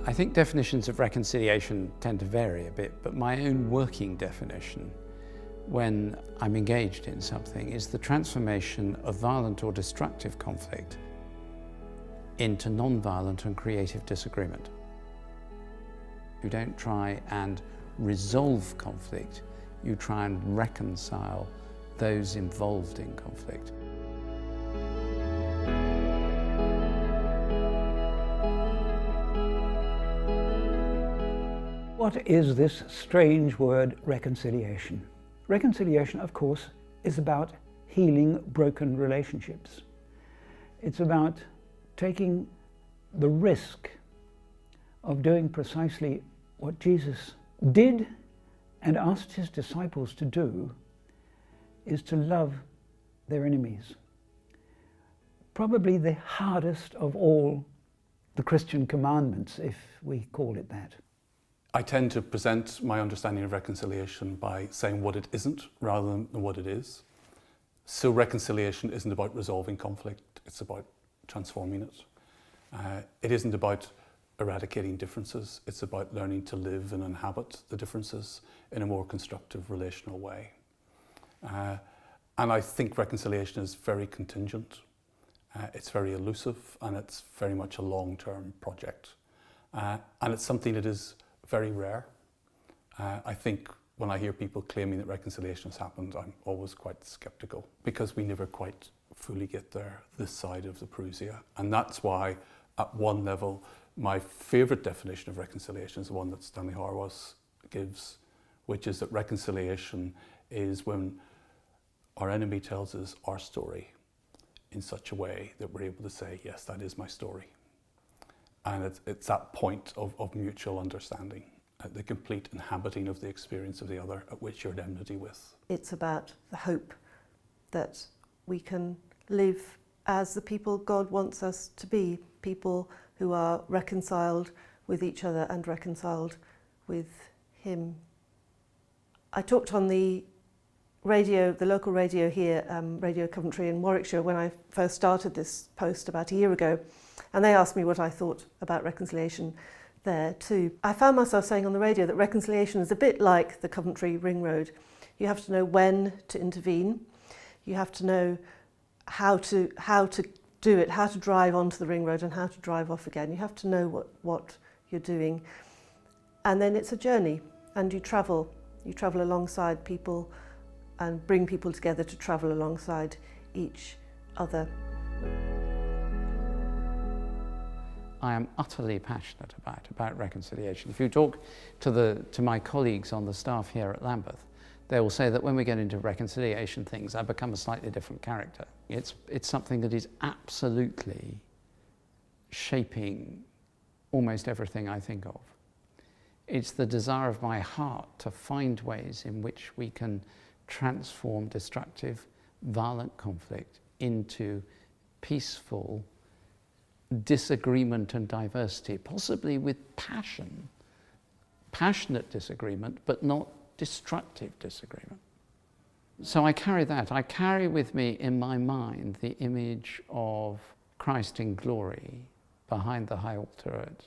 I think definitions of reconciliation tend to vary a bit, but my own working definition when I'm engaged in something is the transformation of violent or destructive conflict into non-violent and creative disagreement. You don't try and resolve conflict, you try and reconcile those involved in conflict. What is this strange word, reconciliation? Reconciliation, of course, is about healing broken relationships. It's about taking the risk of doing precisely what Jesus did and asked his disciples to do, is to love their enemies. Probably the hardest of all the Christian commandments, if we call it that. I tend to present my understanding of reconciliation by saying what it isn't rather than what it is. So reconciliation isn't about resolving conflict, it's about transforming it. It isn't about eradicating differences, it's about learning to live and inhabit the differences in a more constructive relational way. And I think reconciliation is very contingent, it's very elusive, and it's very much a long-term project. And it's something that is very rare. I think when I hear people claiming that reconciliation has happened, I'm always quite sceptical because we never quite fully get there this side of the Parousia. And that's why, at one level, my favourite definition of reconciliation is the one that Stanley Hauerwas gives, which is that reconciliation is when our enemy tells us our story in such a way that we're able to say, yes, that is my story. And it's that point of mutual understanding, the complete inhabiting of the experience of the other at which you're at enmity with. It's about the hope that we can live as the people God wants us to be, people who are reconciled with each other and reconciled with Him. I talked on the radio, the local radio here, Radio Coventry in Warwickshire, when I first started this post about a year ago. And they asked me what I thought about reconciliation there too. I found myself saying on the radio that reconciliation is a bit like the Coventry Ring Road. You have to know when to intervene. You have to know how to do it, how to drive onto the ring road and how to drive off again. You have to know what you're doing. And then it's a journey, and you travel alongside people and bring people together to travel alongside each other. I am utterly passionate about reconciliation. If you talk to my colleagues on the staff here at Lambeth, they will say that when we get into reconciliation things, I become a slightly different character. It's something that is absolutely shaping almost everything I think of. It's the desire of my heart to find ways in which we can transform destructive, violent conflict into peaceful disagreement and diversity, possibly with passionate disagreement, but not destructive disagreement. So I carry that. I carry with me in my mind the image of Christ in glory behind the high altar at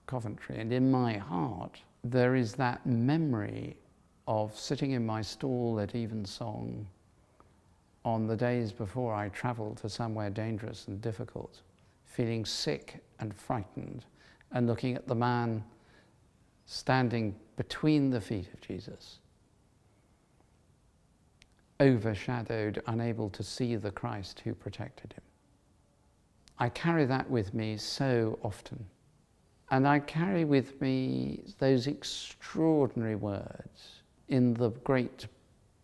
Coventry. And in my heart, there is that memory of sitting in my stall at evensong on the days before I travelled to somewhere dangerous and difficult, feeling sick and frightened, and looking at the man standing between the feet of Jesus, overshadowed, unable to see the Christ who protected him. I carry that with me so often. And I carry with me those extraordinary words in the great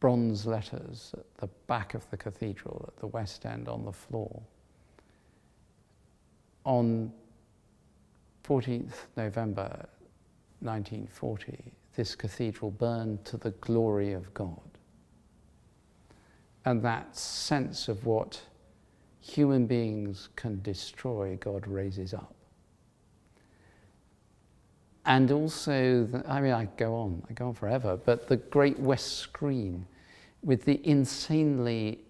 bronze letters at the back of the cathedral at the West End on the floor. On 14th November 1940, this cathedral burned to the glory of God. And that sense of what human beings can destroy, God raises up. And also, I go on forever, but the great West Screen with the insanely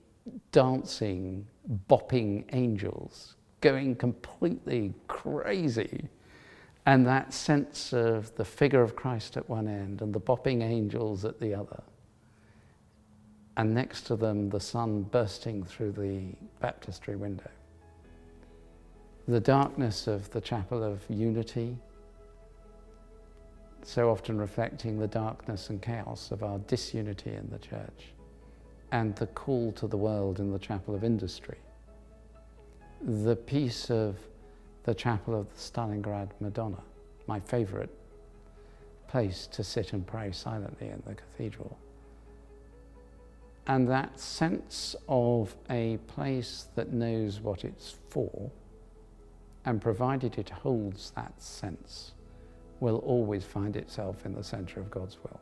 dancing, bopping angels going completely crazy And that sense of the figure of Christ at one end and the bopping angels at the other, and next to them the sun bursting through the baptistry window. The darkness of the chapel of unity, so often reflecting the darkness and chaos of our disunity in the church, and the call to the world in the chapel of industry. The peace of the chapel of the Stalingrad Madonna, my favourite place to sit and pray silently in the cathedral. And that sense of a place that knows what it's for, and provided it holds that sense, will always find itself in the centre of God's will.